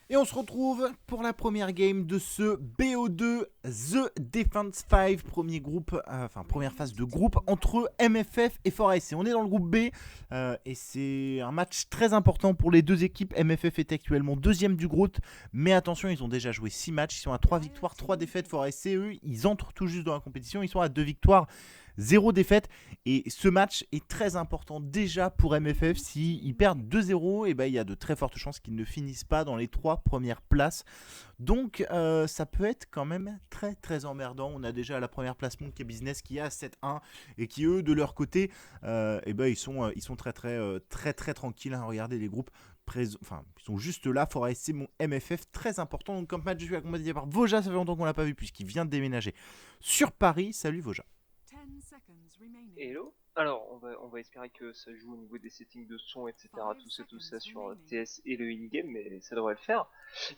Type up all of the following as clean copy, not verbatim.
Et on se retrouve pour la première game de ce BO2 The Defense 5, premier groupe, première phase de groupe entre MFF et ForAC. On est dans le groupe B et c'est un match très important pour les deux équipes. MFF est actuellement deuxième du groupe, mais attention, ils ont déjà joué 6 matchs, ils sont à 3 victoires, 3 défaites. ForAC, eux, ils entrent tout juste dans la compétition, ils sont à 2 victoires, 0 défaite. Et ce match est très important déjà pour MFF. S'ils perdent 2-0, et il y a de très fortes chances qu'ils ne finissent pas dans les 3 premières places. Donc ça peut être quand même très très emmerdant. On a déjà la première place Monkey Business qui est à 7-1 et qui eux de leur côté ils sont très tranquilles, hein. Regardez les groupes ils sont juste là. ForAC, mon MFF, très important. Donc comme match je suis accompagné par Voja, ça fait longtemps qu'on l'a pas vu puisqu'il vient de déménager sur Paris. Salut Voja. Hello. Alors, on va espérer que ça joue au niveau des settings de son, etc. Tout ça sur TS et le in-game, mais ça devrait le faire.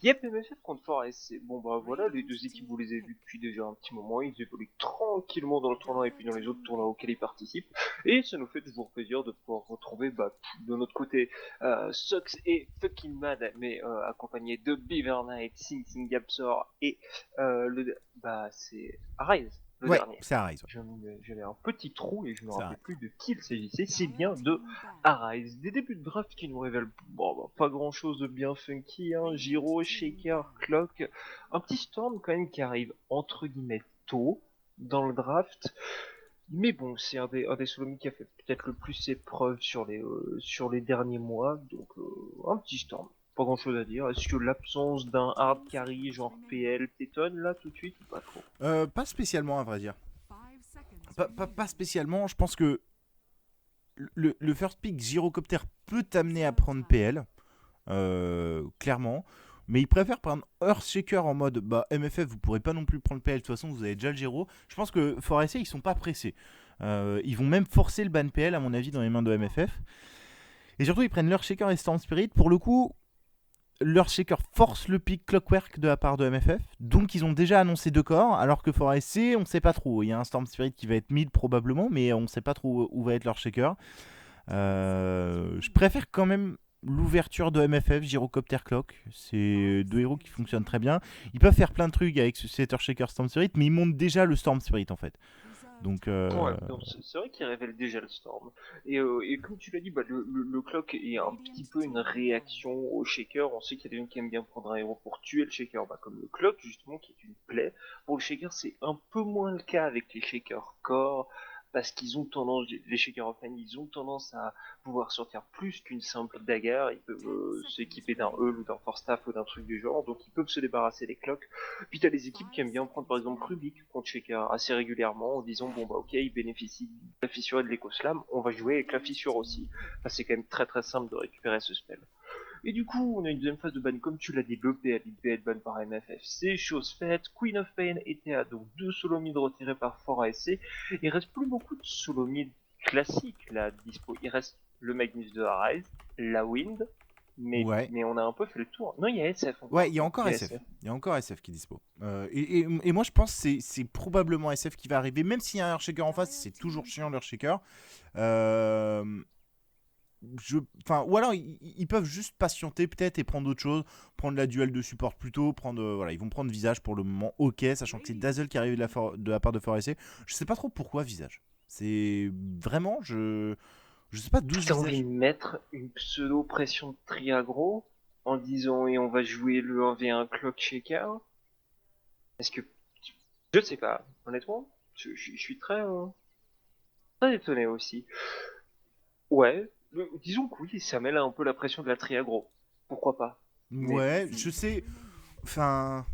Yep, MFF contre Forest. Bon, bah voilà, les deux équipes, vous les avez vues depuis déjà un petit moment. Ils évoluent tranquillement dans le tournoi et puis dans les autres tournois auxquels ils participent. Et ça nous fait toujours plaisir de pouvoir retrouver, de notre côté, Sox et Fucking Mad, mais accompagnés de Beaver Knight, Sing Sing Gapsor et c'est Arise. Le Ouais, dernier. c'est Arise. Ouais. J'avais un petit trou et je me C'est rappelais Arise. plus de qui il s'agissait. C'est bien de Arise. Des débuts de draft qui nous révèlent pas grand chose de bien funky. Hein. Giro, Shaker, Clock. Un petit Storm quand même qui arrive entre guillemets tôt dans le draft. Mais bon, c'est un des Solomi qui a fait peut-être le plus ses preuves sur les derniers mois. Donc un petit Storm. Pas grand chose à dire. Est-ce que l'absence d'un hard carry genre PL t'étonne là tout de suite ou pas trop? Pas spécialement à vrai dire. Pas spécialement. Je pense que le first pick Gyrocopter peut t'amener à prendre PL, clairement. Mais il préfère prendre Earthshaker en mode MFF, vous pourrez pas non plus prendre PL, de toute façon vous avez déjà le Gyro. Je pense que ForAC ils sont pas pressés. Ils vont même forcer le ban PL à mon avis dans les mains de MFF. Et surtout ils prennent l'Earthshaker et Storm Spirit. Pour le coup, l'Earthshaker force le pick Clockwork de la part de MFF. Donc ils ont déjà annoncé 2 corps, alors que ForAC on sait pas trop. Il y a un Storm Spirit qui va être mid probablement, mais on sait pas trop où va être l'Earthshaker. Je préfère quand même l'ouverture de MFF, Gyrocopter Clock. C'est deux héros qui fonctionnent très bien. Ils peuvent faire plein de trucs avec ce Shaker Storm Spirit, mais ils montent déjà le Storm Spirit en fait. Donc, Ouais, c'est vrai qu'il révèle déjà le Storm. Et comme tu l'as dit, le Clock est un petit peu une réaction au Shaker. On sait qu'il y a des gens qui aiment bien prendre un héros pour tuer le Shaker, comme le Clock justement, qui est une plaie. Pour le Shaker, c'est un peu moins le cas avec les Shaker Core, parce qu'ils ont tendance, les Shaker Offline, ils ont tendance à pouvoir sortir plus qu'une simple dagger. Ils peuvent s'équiper d'un Hull ou d'un Force Staff ou d'un truc du genre, donc ils peuvent se débarrasser des Clocks. Puis t'as des équipes qui aiment bien prendre par exemple Rubik contre Shaker assez régulièrement en disant bon bah ok il bénéficie de la fissure et de l'éco-slam, on va jouer avec la fissure aussi. Enfin, c'est quand même très très simple de récupérer ce spell. Et du coup on a une deuxième phase de ban comme tu l'as dit, le PL, il peut être ban par MFF, c'est chose faite. Queen of Pain était à donc 2 solo mid retirés par Fort ASC. Il reste plus beaucoup de solo mid classiques là dispo, il reste le Magnus de Arise, la Wind, ouais. mais on a un peu fait le tour. Non, il y a SF Ouais, encore. il y a encore Il y a SF. SF. Il y a encore SF qui est dispo. Et moi je pense que c'est probablement SF qui va arriver. Même s'il y a un Earthshaker en face, c'est toujours chiant l'Earthshaker. Euh, ou alors ils peuvent juste patienter peut-être et prendre autre chose, prendre la duel de support plutôt, voilà, ils vont prendre visage pour le moment, ok, sachant que c'est Dazzle qui arrive de la part de ForAC. Je sais pas trop pourquoi visage. C'est vraiment, je sais pas d'où ce T'as envie visage. de mettre une pseudo-pression de triagro en disant et on va jouer le 1v1 clock shaker? Est-ce que. Je sais pas, honnêtement, je suis très étonné aussi. Ouais, disons que oui, ça mêle un peu la pression de la triagro. Pourquoi pas? Mais Ouais, je sais, enfin,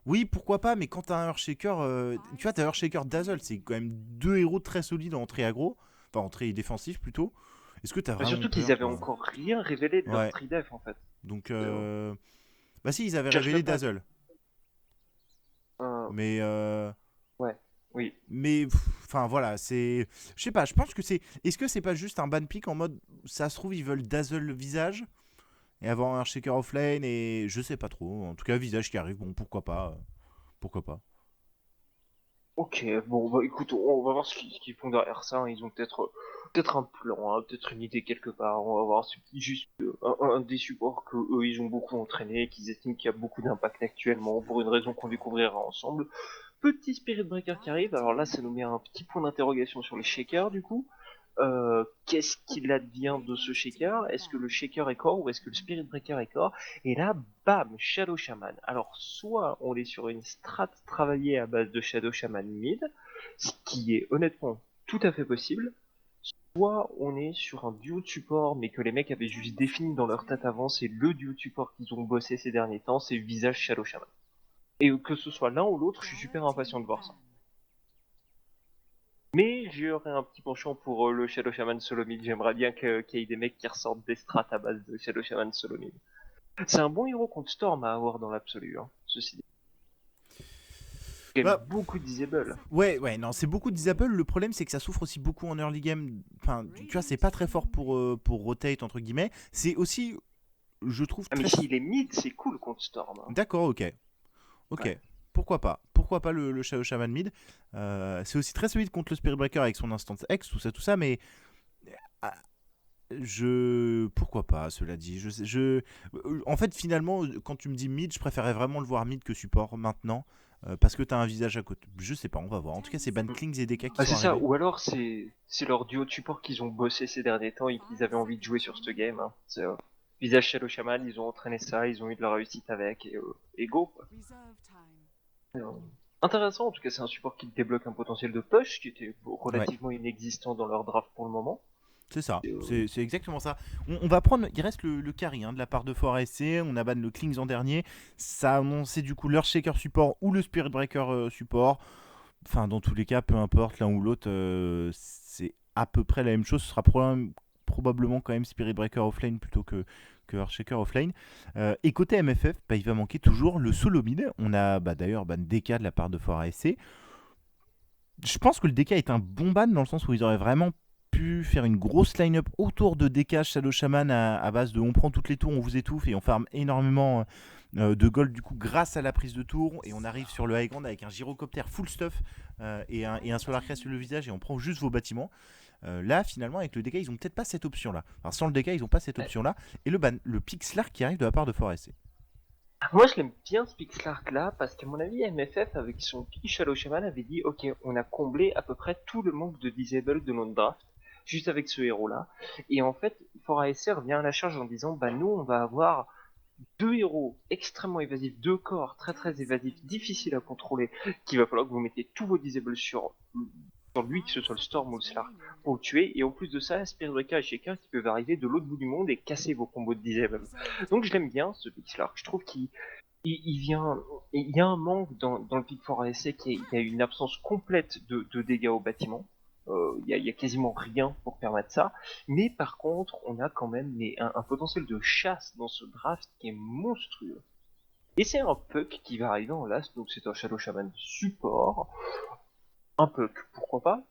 oui, pourquoi pas, mais quand t'as un Earthshaker, tu vois, t'as Earthshaker Dazzle, c'est quand même deux héros très solides en entrée aggro, enfin entrée défensif plutôt. Est-ce que t'as vraiment surtout qu'ils peur avaient encore rien révélé de leur Ouais, tridef en fait. donc Euh, bah si, ils avaient Cherche révélé même pas. Dazzle, Euh, mais ouais, oui. enfin voilà, je sais pas, je pense que est-ce que c'est pas juste un ban pick en mode, ça se trouve ils veulent Dazzle le visage et avoir un Shaker offlane et je sais pas trop, en tout cas visage qui arrive, bon pourquoi pas, pourquoi pas. Ok, bon, bah écoute, on va voir ce qu'ils font derrière ça, hein. Ils ont peut-être un plan, hein, peut-être une idée quelque part. On va voir. C'est juste un des supports que eux ils ont beaucoup entraîné, qu'ils estiment qu'il y a beaucoup d'impact actuellement pour une raison qu'on découvrira ensemble. Petit Spirit Breaker qui arrive. Alors là, ça nous met un petit point d'interrogation sur les shakers du coup. Qu'est-ce qu'il advient de ce shaker? Est-ce que le shaker est core ou est-ce que le Spirit Breaker est core? Et là, bam, Shadow Shaman. Alors, soit on est sur une strat travaillée à base de Shadow Shaman mid, ce qui est honnêtement tout à fait possible, soit on est sur un duo de support, mais que les mecs avaient juste défini dans leur tête avant, c'est le duo de support qu'ils ont bossé ces derniers temps, c'est Visage Shadow Shaman. Et que ce soit l'un ou l'autre, je suis super impatient de voir ça. Mais j'aurais un petit penchant pour le Shadow Shaman solo mid. J'aimerais bien qu'il y ait des mecs qui ressortent des strats à base de Shadow Shaman solo mid. C'est un bon héros contre Storm à avoir dans l'absolu, hein, ceci dit. Il y a Bah, beaucoup de disable. ouais, non, c'est beaucoup de disable. Le problème, c'est que ça souffre aussi beaucoup en early game. Enfin, tu vois, c'est pas très fort pour rotate, entre guillemets. C'est aussi, je trouve, Ah mais très. s'il est mid, c'est cool contre Storm, hein. D'accord, ok. Ouais. Ok. Pourquoi pas? Pourquoi pas le Shadow Shaman mid? C'est aussi très solide contre le Spirit Breaker avec son Instance X, tout ça, mais. ah, Pourquoi pas, cela dit. En fait, finalement, quand tu me dis mid, je préférais vraiment le voir mid que support maintenant. Parce que t'as un visage à côté. Je sais pas, on va voir. En tout cas, c'est Ban Klings et DK qui Ah sont c'est ça, arrivés. ou alors c'est leur duo de support qu'ils ont bossé ces derniers temps et qu'ils avaient envie de jouer sur ce game, hein. C'est Visage Shadow Shaman, ils ont entraîné ça, ils ont eu de la réussite avec et go quoi. Euh, Intéressant, en tout cas c'est un support qui débloque un potentiel de push qui était Ouais. relativement inexistant dans leur draft pour le moment. C'est ça, Et, c'est exactement ça. On va prendre, il reste le carry de la part de Fort SC, on a ban le Klings en dernier, ça a annoncé du coup leur Shaker support ou le Spirit Breaker support. Enfin, dans tous les cas, peu importe, l'un ou l'autre, c'est à peu près la même chose. Ce sera probablement quand même Spirit Breaker offlane plutôt que Earthshaker offlane. Et côté MFF, bah, il va manquer toujours le solo mid. On a d'ailleurs ban DK de la part de Fort ASC. Je pense que le DK est un bon ban dans le sens où ils auraient vraiment pu faire une grosse line-up autour de DK Shadow Shaman à base de on prend toutes les tours, on vous étouffe et on farm énormément de gold du coup grâce à la prise de tour et on arrive sur le high ground avec un gyrocopter full stuff et un solar crest sur le visage et on prend juste vos bâtiments. Là finalement avec le DK ils ont peut-être pas cette option là. Enfin, sans le DK ils ont pas cette option là et le ban, le Pixlar qui arrive de la part de Forest. moi je l'aime bien ce Pixlark là parce qu'à mon avis MFF avec son petit Shadow Shaman avait dit ok on a comblé à peu près tout le manque de disable de notre draft juste avec ce héros là et en fait Fort ASR revient à la charge en disant bah nous on va avoir deux héros extrêmement évasifs, deux corps très très évasifs, difficiles à contrôler, qu'il va falloir que vous mettez tous vos disables sur lui, que ce soit le Storm ou le Slark, pour le tuer. Et en plus de ça, Spirit Breaker et Shaker qui peuvent arriver de l'autre bout du monde et casser vos combos de disables. Donc je l'aime bien ce Big Slark. Je trouve qu'il vient. Il y a un manque dans le Pick 4 ASC il y a une absence complète de dégâts au bâtiment. Il y a quasiment rien pour permettre ça. Mais par contre, on a quand même un potentiel de chasse dans ce draft qui est monstrueux. Et c'est un puck qui va arriver en last, donc c'est un Shadow Shaman support. Un puck, pourquoi pas?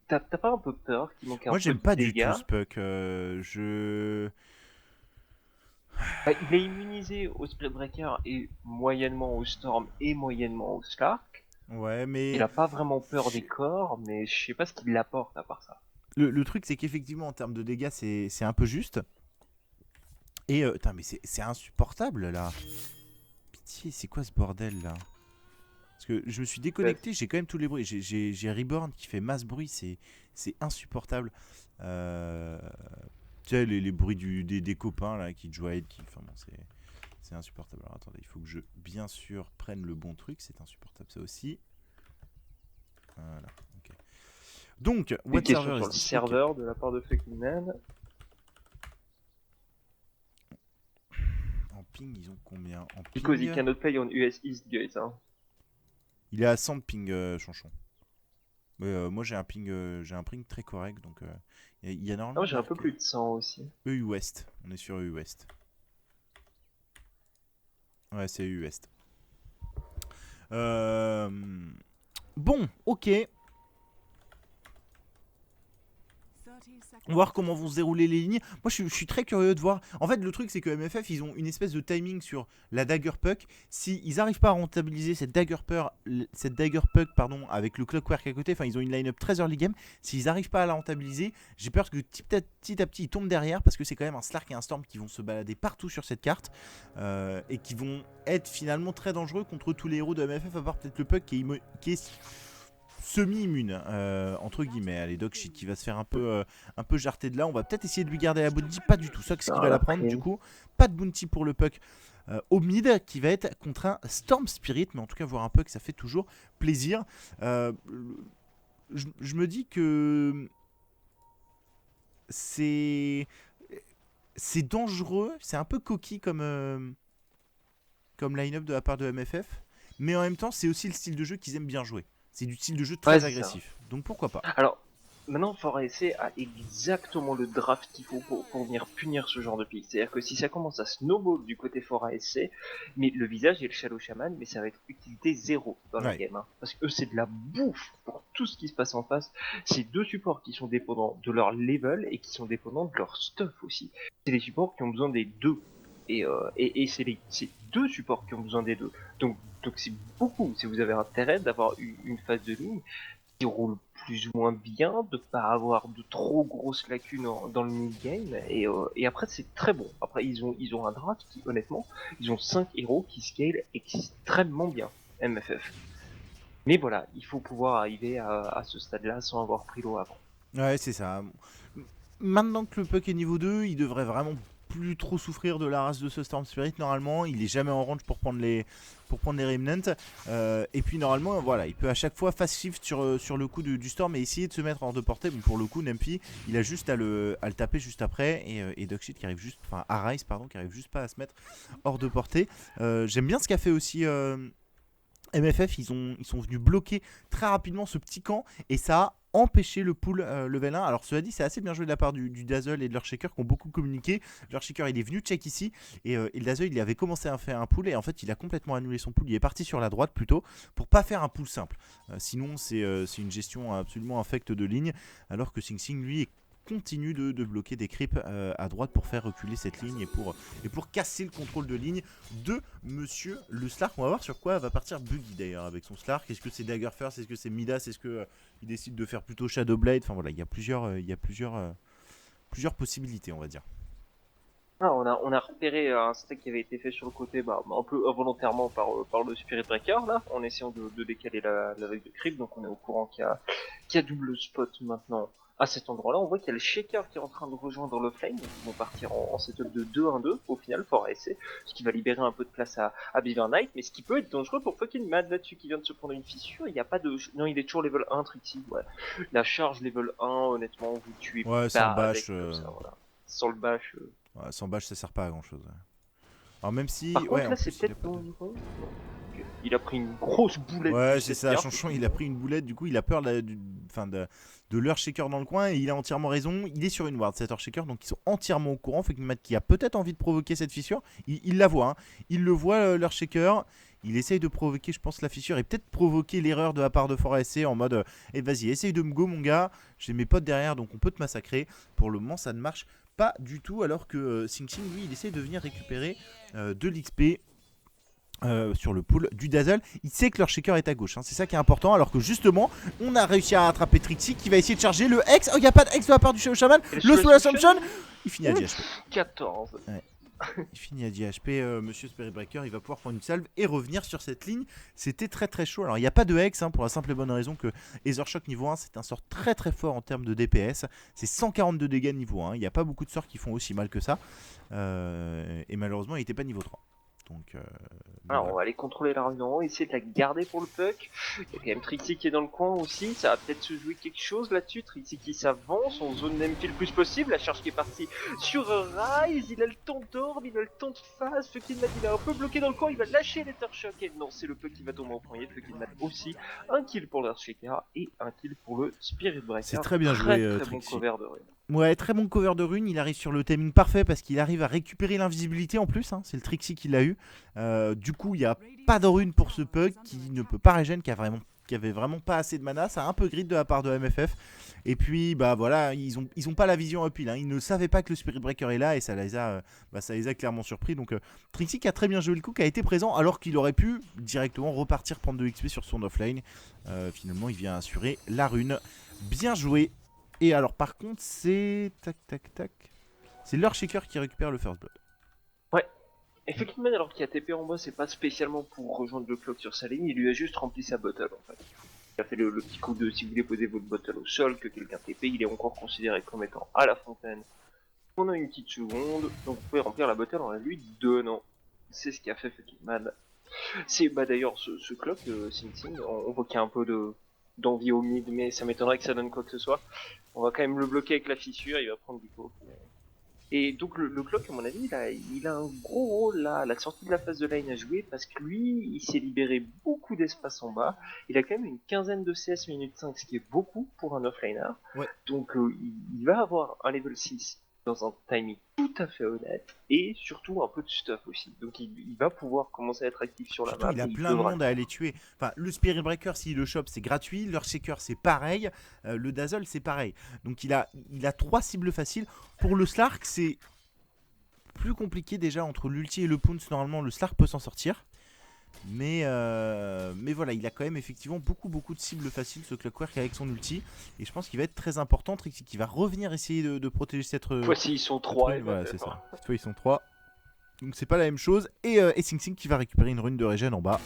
T'as pas un peu peur qu'il manque un Moi peu j'aime de pas du tout dégâts? ce puck. Je. Bah, il est immunisé au Spirit Breaker et moyennement au Storm et moyennement au Slark. Ouais, Il mais a pas vraiment peur des corps, mais je sais pas ce qu'il apporte à part ça. le truc, c'est qu'effectivement, en termes de dégâts, c'est un peu juste. Et, putain, mais c'est insupportable, là. Pitié, c'est quoi ce bordel, là? Parce que je me suis Euh, déconnecté, j'ai quand même tous les bruits. J'ai Reborn qui fait masse bruit, c'est insupportable. Euh, Tu sais, les bruits des copains, là, qui jouent qui... Enfin bon, c'est insupportable. Alors, attendez, il faut que je, bien sûr, prenne le bon truc. C'est insupportable, ça aussi. Voilà, ok. Donc, Des what questions server sur is le this? Ok. serveur de la part de Fucking Man. En ping, ils ont combien? En Because he ping, cannot play on US East Gate, hein. il est à 100 de ping, Chanchon. Mais moi, j'ai un ping très correct, donc il y a Ah, moi normalement j'ai un peu marqué plus de 100 aussi. EU West. On est sur EU West. Ouais, c'est EU West. Euh, Bon, ok. On va voir comment vont se dérouler les lignes. Moi, je suis très curieux de voir. En fait, le truc, c'est que MFF, ils ont une espèce de timing sur la dagger puck. Si ils n'arrivent pas à rentabiliser cette dagger puck, pardon, avec le clockwork à côté, enfin, ils ont une line-up très early game. S'ils n'arrivent pas à la rentabiliser, j'ai peur que petit à petit, ils tombent derrière parce que c'est quand même un Slark et un Storm qui vont se balader partout sur cette carte et qui vont être finalement très dangereux contre tous les héros de MFF, à part peut-être le puck qui est semi-immune entre guillemets. Allez, Dogshit qui va se faire un peu jarter de là. On va peut-être essayer de lui garder la bounty. Pas du tout. Ça, c'est ce qui va la prendre du coup. Pas de bounty pour le puck au mid qui va être contre un Storm Spirit. Mais en tout cas, voir un puck, ça fait toujours plaisir. Je me dis que c'est dangereux. C'est un peu coquille comme line-up de la part de MFF. Mais en même temps, c'est aussi le style de jeu qu'ils aiment bien jouer. C'est du style de jeu très agressif. Donc pourquoi pas. Alors, maintenant, Fort ASC a exactement le draft qu'il faut pour venir punir ce genre de pick. C'est-à-dire que si ça commence à snowball du côté Fort ASC, mais le visage et le Shadow Shaman, mais ça va être utilité 0 dans la game. Hein, parce que eux, c'est de la bouffe pour tout ce qui se passe en face. C'est deux supports qui sont dépendants de leur level et qui sont dépendants de leur stuff aussi. C'est des supports qui ont besoin des deux. Et c'est deux supports qui ont besoin des deux. Donc c'est beaucoup. Si vous avez intérêt d'avoir une phase de ligne qui roule plus ou moins bien, de pas avoir de trop grosses lacunes dans le mid-game, et après c'est très bon. Après ils ont un draft qui, honnêtement, ils ont 5 héros qui scale extrêmement bien, MFF. Mais voilà, il faut pouvoir arriver à ce stade-là sans avoir pris l'eau avant. Ouais, c'est ça. Maintenant que le puck est niveau 2, il devrait vraiment plus trop souffrir de la race de ce Storm Spirit. Normalement, il est jamais en range pour prendre les Remnants. Et puis normalement, voilà, il peut à chaque fois fast shift sur le coup du Storm et essayer de se mettre hors de portée. Bon, pour le coup, Nempy, il a juste à le taper juste après. Et Dogshit qui arrive juste, enfin Arise pardon, qui arrive juste pas à se mettre hors de portée. J'aime bien ce qu'a fait aussi MFF. Ils sont venus bloquer très rapidement ce petit camp et ça a empêcher le pool level 1. Alors cela dit, c'est assez bien joué de la part du Dazzle et de leur shaker qui ont beaucoup communiqué. Leur shaker il est venu check ici et le Dazzle il avait commencé à faire un pool et en fait il a complètement annulé son pool. Il est parti sur la droite plutôt pour pas faire un pool simple. Sinon c'est une gestion absolument infecte de ligne, alors que Sing Sing lui continue de bloquer des creeps à droite pour faire reculer cette ligne et pour casser le contrôle de ligne de monsieur le Slark. On va voir sur quoi va partir Buggy d'ailleurs avec son Slark. Est-ce que c'est Dagger First? Est-ce que c'est Midas? Est-ce que il décide de faire plutôt Shadow Blade? Enfin voilà, il y a plusieurs possibilités, on va dire. Ah, on a repéré un stack qui avait été fait sur le côté, un peu involontairement par le Spirit Breaker là, en essayant de décaler la vague de creep. Donc on est au courant qu'il y a double spot maintenant à cet endroit-là. On voit qu'il y a le Shaker qui est en train de rejoindre le Flame. Ils vont partir en setup de 2-1-2 au final pour ASC, ce qui va libérer un peu de place à Beaver Knight, mais ce qui peut être dangereux pour fucking Mad là-dessus qui vient de se prendre une fissure. Il n'y a pas de... Non, il est toujours level 1 Trixie, ouais. La charge level 1, honnêtement, vous tuez ouais, pas sans bash, avec ça, voilà. Sans le bash... Ouais, sans bash ça sert pas à grand chose. Alors même si... Par contre ouais, là c'est peut-être... Il a pris une grosse boulette. Ouais, c'est ça, Chanchon, il a pris une boulette, du coup il a peur de leur shaker dans le coin et il a entièrement raison. Il est sur une ward, cet Earthshaker, donc ils sont entièrement au courant. Fait que Matt qui a peut-être envie de provoquer cette fissure, il la voit, hein. Il le voit, leur shaker. Il essaye de provoquer, je pense, la fissure et peut-être provoquer l'erreur de la part de Fort ASC en mode vas-y, essaye de me go, mon gars. J'ai mes potes derrière, donc on peut te massacrer. Pour le moment, ça ne marche pas du tout, alors que Sing Sing, lui, il essaye de venir récupérer de l'XP. Sur le pool du Dazzle, il sait que leur shaker est à gauche, hein. C'est ça qui est important. Alors que justement, on a réussi à attraper Trixie qui va essayer de charger le Hex. Oh, il n'y a pas de Hex de la part du Shadow Shaman. Le Soul Assumption, il finit à 10 HP. 14. Ouais. Il finit à 10 HP. Monsieur Spirit Breaker, il va pouvoir prendre une salve et revenir sur cette ligne. C'était très très chaud. Alors, il n'y a pas de Hex, hein, pour la simple et bonne raison que Aethershock niveau 1, c'est un sort très très fort en termes de DPS. C'est 142 dégâts niveau 1. Il n'y a pas beaucoup de sorts qui font aussi mal que ça. Et malheureusement, il n'était pas niveau 3. Donc, alors on va aller contrôler l'argument, essayer de la garder pour le puck. Il y a quand même Trixie qui est dans le coin aussi, ça va peut-être se jouer quelque chose là-dessus. Trixie qui s'avance, on zone Nempy le plus possible, la charge qui est partie sur Rise, il a le temps d'orbe, il a le temps de phase, Fucking Mad il est un peu bloqué dans le coin, il va lâcher l'Ethershock et non, c'est le puck qui va tomber en premier. Fucking Mad aussi, un kill pour l'Earthshaker et un kill pour le Spirit Breaker. C'est très bien joué, très Trixie. bon cover de rune. Ouais, très bon cover de rune, il arrive sur le timing parfait parce qu'il arrive à récupérer l'invisibilité en plus, hein. C'est le Trixie qui l'a eu. Du coup, il n'y a pas de rune pour ce puck qui ne peut pas régène, qui a vraiment qui avait vraiment pas assez de mana. Ça a un peu grid de la part de MFF. Et puis bah voilà, ils ont pas la vision uphill, hein. Ils ne savaient pas que le Spirit Breaker est là et ça les a clairement surpris. Donc Trixie qui a très bien joué le coup, qui a été présent alors qu'il aurait pu directement repartir prendre de XP sur son offlane. Finalement il vient assurer la rune. Bien joué. Et alors par contre c'est c'est l'Earthshaker qui récupère le First Blood. Ouais. Effectivement, alors qu'il y a TP en bas, c'est pas spécialement pour rejoindre le clock sur sa ligne, il lui a juste rempli sa bottle en fait. Il a fait le petit coup de si vous voulez poser votre bottle au sol, que quelqu'un TP, il est encore considéré comme étant à la fontaine. On a une petite seconde, donc vous pouvez remplir la bottle en la lui donnant. C'est ce qu'a fait Fuckman. C'est bah d'ailleurs ce clock, Sing Sing, on voit qu'il y a un peu d'envie au mid, mais ça m'étonnerait que ça donne quoi que ce soit. On va quand même le bloquer avec la fissure, il va prendre du coup. Et donc le clock, à mon avis, il a un gros rôle là, à la sortie de la phase de line à jouer, parce que lui, il s'est libéré beaucoup d'espace en bas. Il a quand même une quinzaine de CS minute 5, ce qui est beaucoup pour un offlaner. Ouais. Donc il va avoir un level 6 dans un timing tout à fait honnête, et surtout un peu de stuff aussi. Donc il va pouvoir commencer à être actif sur la Surtout, map. il a et plein de devra- monde à aller tuer. Enfin, le Spirit Breaker, s'il le chope, c'est gratuit. L'Earthshaker, c'est pareil. Le Dazzle, c'est pareil. Donc il a 3 cibles faciles. Pour le Slark, c'est plus compliqué déjà entre l'ulti et le Pounce. Normalement, le Slark peut s'en sortir. Mais voilà, il a quand même effectivement beaucoup de cibles faciles, ce Clockwork, avec son ulti. Et je pense qu'il va être très important. Trixie qui va revenir essayer de protéger cette. Voici, ils sont 3. Voilà, c'est ça. Cette fois, ils sont 3. Donc c'est pas la même chose. Et Sing Sing qui va récupérer une rune de régène en bas.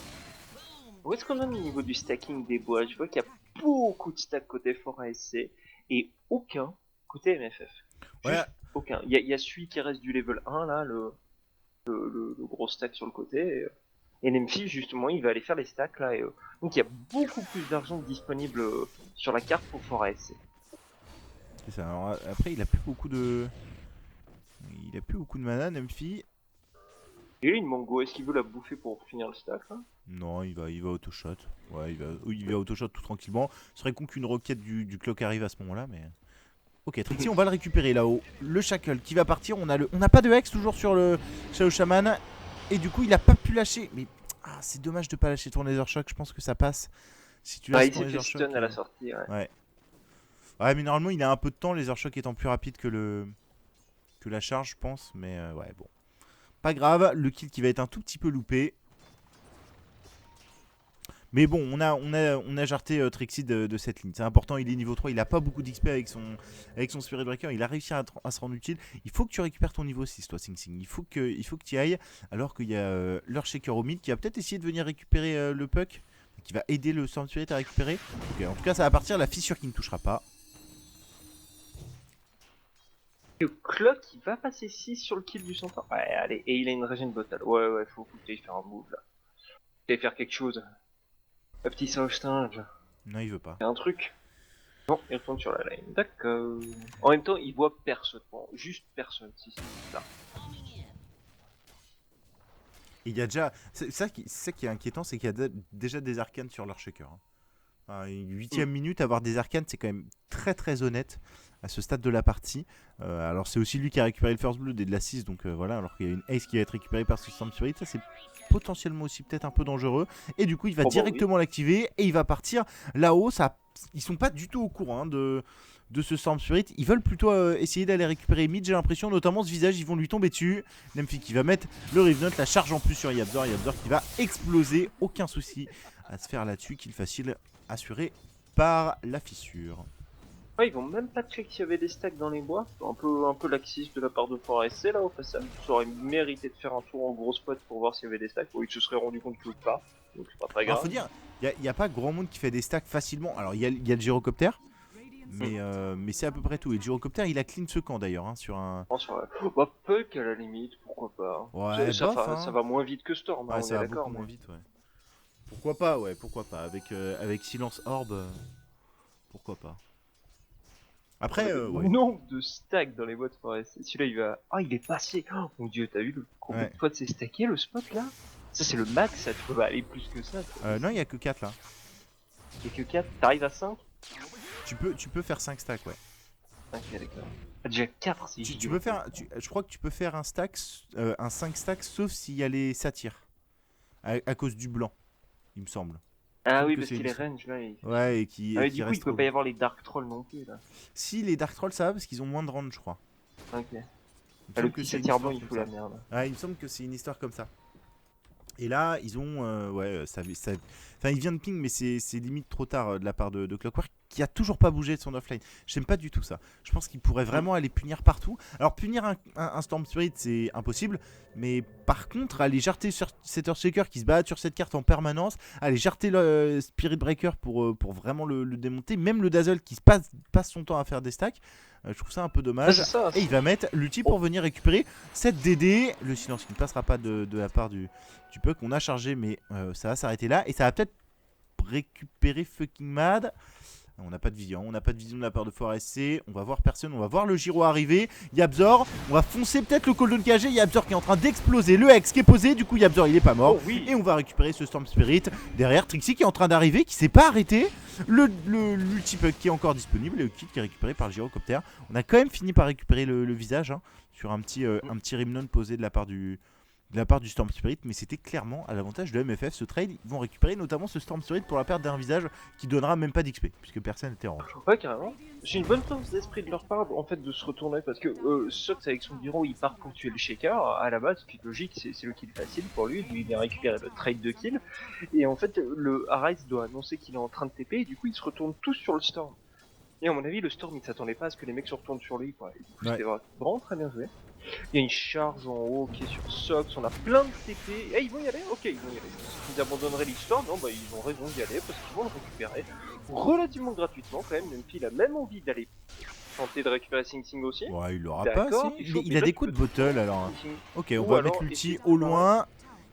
Où est-ce qu'on en est au niveau du stacking des bois? Je vois qu'il y a beaucoup de stacks côté Fort ASC et aucun côté MFF. Ouais. Juste aucun. Il y a celui qui reste du level 1 là, le gros stack sur le côté. Et Nemphis justement, il va aller faire les stacks là. Donc il y a beaucoup plus d'argent disponible sur la carte pour Fort ASC. C'est ça. Alors, après, il a plus beaucoup de mana, Nemphis. Et lui, une mango, est-ce qu'il veut la bouffer pour finir le stack là? Non, il va auto-shot. Ouais, il va auto-shot tout tranquillement. Ce serait con qu'une roquette du clock arrive à ce moment-là, mais. Ok, Trixie, on va le récupérer là-haut. Le Shackle qui va partir. On n'a pas de Hex toujours sur le Shadow Shaman. Et du coup, il a pas pu lâcher. Mais c'est dommage de pas lâcher ton Nether Shock. Je pense que ça passe. Si tu lâches Il ton s'est fait Nether Shock. stun à la sortie, ouais. Ouais, mais normalement, il a un peu de temps. Nether Shock étant plus rapide que la charge, je pense. Mais ouais, bon. Pas grave, le kill qui va être un tout petit peu loupé. Mais bon, on a jarté Trixie de cette ligne. C'est important, il est niveau 3, il a pas beaucoup d'XP avec son Spirit Breaker. Il a réussi à se rendre utile. Il faut que tu récupères ton niveau 6, toi, Sing Sing. Il faut que tu y ailles. Alors qu'il y a l'Earthshaker au mid qui va peut-être essayer de venir récupérer le puck. Qui va aider le Storm Spirit à récupérer. Okay, en tout cas, ça va partir. La fissure qui ne touchera pas. Le clock il va passer 6 sur le kill du centaure. Ouais, allez, et il a une régène bottle. Ouais, faut que tu ailles faire un move là. Tu ailles faire quelque chose. Un petit sauvetage. Non, il veut pas. C'est un truc. Non, il retourne sur la line. D'accord. En même temps, il voit personne. Bon, juste personne, si c'est ça. Il y a déjà. C'est ça qui est inquiétant, c'est qu'il y a déjà des arcanes sur leur shaker. Hein. 8ème minute, avoir des arcanes, c'est quand même très honnête à ce stade de la partie. Alors, c'est aussi lui qui a récupéré le First Blood et de la 6, donc voilà. Alors qu'il y a une Ace qui va être récupérée par ce Storm Spirit, ça c'est potentiellement aussi peut-être un peu dangereux. Et du coup, il va directement l'activer et il va partir là-haut. Ils sont pas du tout au courant de ce Storm Spirit. Ils veulent plutôt essayer d'aller récupérer mid, j'ai l'impression, notamment ce visage, ils vont lui tomber dessus. Nemphis qui va mettre le Riven Note, la charge en plus sur Yabzor qui va exploser, aucun souci à se faire là-dessus, kill facile assuré par la fissure. Ouais, ils vont même pas check s'il y avait des stacks dans les bois. Un peu laxiste de la part de Fort ASC là au passage. Ça aurait mérité de faire un tour en gros spot pour voir s'il y avait des stacks. Bon, ils se seraient rendu compte que pas. Donc c'est pas très grave. Alors, faut dire, il n'y a pas grand monde qui fait des stacks facilement. Alors il y a le gyrocopter. Mais c'est à peu près tout. Et le gyrocopter, il a clean ce camp d'ailleurs sur un. Bah, Puck à la limite, pourquoi pas. Ouais, ça va moins vite que Storm, ouais, on ça est va d'accord. beaucoup moins vite, ouais. Pourquoi pas. Avec Silence Orb, pourquoi pas. Après, le nombre de stacks dans les boîtes forest. Celui-là, il va. Ah, il est passé. Oh mon dieu, t'as vu le combien de fois de c'est stacké le spot là? Ça, c'est le max, ça, tu peux pas aller plus que ça. Non, il y a que 4 là. Il y a que 4. T'arrives à 5? Tu peux faire 5 stacks, ouais. Ok, d'accord. Ah, déjà 4 si tu peux faire. Je crois que tu peux faire un 5 stacks, sauf s'il y a les satyres. À cause du blanc, il me semble. Ah semble oui, que parce c'est qu'il une est range là. Ouais, et qui, Ah, et mais qui du coup, il reste peut au- pas y avoir les Dark Trolls non plus là. Si, les Dark Trolls, ça va parce qu'ils ont moins de range, je crois. Ok. Il me Ah, le semble que petit c'est une satire blanc, histoire il comme fout ça. la merde. Ouais, il me semble que c'est une histoire comme ça. Et là, ils ont. Ouais, Enfin, il vient de ping, mais c'est limite trop tard de la part de Clockwork, qui a toujours pas bougé de son offline. J'aime pas du tout ça. Je pense qu'il pourrait vraiment aller punir partout. Alors, punir un Storm Spirit, c'est impossible. Mais par contre, aller jarter sur cet Earthshaker qui se bat sur cette carte en permanence, aller jarter le Spirit Breaker pour vraiment le démonter, même le Dazzle qui passe son temps à faire des stacks, je trouve ça un peu Ah, dommage. c'est ça. Et il va mettre l'outil pour venir récupérer cette DD. Le silence qui ne passera pas de la part du puck. On a chargé, mais ça va s'arrêter là. Et ça va peut-être récupérer Fucking Mad. On n'a pas de vision, de la part de ForSC. On va voir personne, on va voir le Giro arriver. Yabzor, on va foncer peut-être le cooldown KG. Yabzor qui est en train d'exploser. Le Hex qui est posé, du coup Yabzor il est pas mort. Oh oui. Et on va récupérer ce Storm Spirit. Derrière, Trixie qui est en train d'arriver, qui s'est pas arrêté. L'ulti-puck qui est encore disponible. Et le kit qui est récupéré par le Gyrocopter. On a quand même fini par récupérer le visage hein, sur un petit Rimnon posé de la part du Storm Spirit, mais c'était clairement à l'avantage de MFF. Ce trade, ils vont récupérer notamment ce Storm Spirit pour la perte d'un visage qui donnera même pas d'XP, puisque personne n'était en range. Ouais, carrément. J'ai une bonne force d'esprit de leur part en fait de se retourner parce que Sox avec son bureau il part pour tuer le Shaker à la base, ce qui est logique, c'est le kill facile pour lui, il vient récupérer le trade de kill. Et en fait, le Arise doit annoncer qu'il est en train de TP et du coup ils se retournent tous sur le Storm. Et à mon avis, le Storm il s'attendait pas à ce que les mecs se retournent sur lui quoi. Et du coup, c'était vraiment très bien joué. Il y a une charge en haut qui est sur Sox, on a plein de TP. Eh, ils vont y aller? Ok, ils vont y aller. Ils abandonneraient l'histoire? Non, bah ils ont raison d'y aller parce qu'ils vont le récupérer relativement gratuitement quand même, même s'il a même envie d'aller tenter de récupérer Sing Sing aussi. Ouais, il l'aura pas, si. Il a des coups de bottle alors. Ok, on Ou va alors, mettre l'ulti essayer de au faire loin.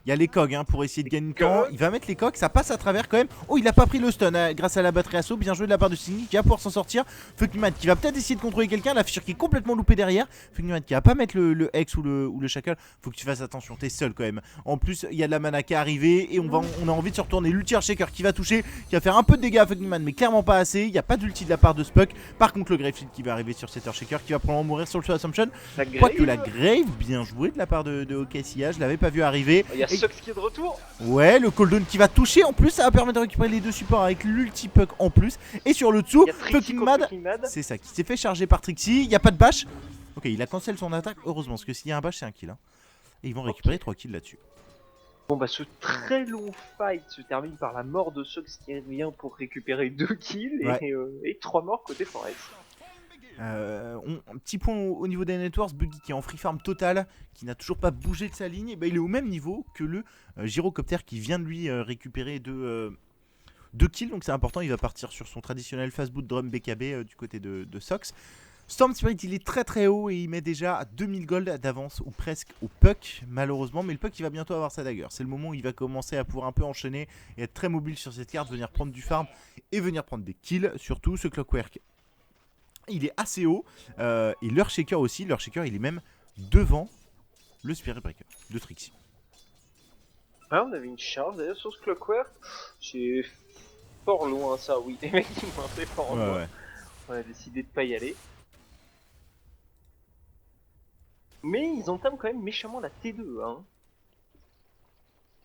Il y a les cogs hein, pour essayer de gagner du temps. cogs. Il va mettre les cogs, ça passe à travers quand même. Oh, il a pas pris le stun grâce à la batterie assaut. Bien joué de la part de Singly qui va pouvoir s'en sortir. Fuckman qui va peut-être essayer de contrôler quelqu'un. La fissure qui est complètement loupée derrière. Fuckman qui va pas mettre le Hex ou le Shackle. Faut que tu fasses attention, t'es seul quand même. En plus, il y a de la mana qui est arrivée et on a envie de se retourner. L'ulti Shaker qui va toucher, qui va faire un peu de dégâts à Fuckman, mais clairement pas assez. Il n'y a pas d'ulti de la part de Spuck. Par contre, le Grave Shield qui va arriver sur cet Shaker qui va probablement mourir sur le Soul Assumption. Quoique la Grave, bien joué de la part de OKCA. Je l'avais pas vu arriver. Il y a Sox qui est de retour. Ouais, le cooldown qui va toucher en plus, ça va permettre de récupérer les deux supports avec l'ulti-puck en plus. Et sur le dessous, Fucking Mad, c'est ça, qui s'est fait charger par Trixie. Il n'y a pas de bash. Ok, il a cancel son attaque, heureusement, parce que s'il y a un bash, c'est un kill. Hein. Et ils vont récupérer 3 kills là-dessus. Bon bah ce très long fight se termine par la mort de Sox qui revient pour récupérer 2 kills et 3 morts côté Forest. Un petit point au niveau des networks, Buggy qui est en free farm total, qui n'a toujours pas bougé de sa ligne, et bah, il est au même niveau que le Gyrocopter qui vient de lui récupérer 2 kills, donc c'est important, il va partir sur son traditionnel fast boot drum BKB du côté de Sox. Storm Spirit il est très très haut et il met déjà à 2000 gold d'avance ou presque au puck malheureusement, mais le puck il va bientôt avoir sa dagger, c'est le moment où il va commencer à pouvoir un peu enchaîner et être très mobile sur cette carte, venir prendre du farm et venir prendre des kills, surtout ce Clockwork. Il est assez haut et leur shaker aussi. Leur shaker il est même devant le Spirit Breaker de Trixie. Ouais, on avait une charge d'ailleurs sur ce Clockwork. C'est fort loin ça, oui. Les mecs ils m'ont fait fort loin. Ouais. On a décidé de pas y aller. Mais ils entament quand même méchamment la T2. Hein.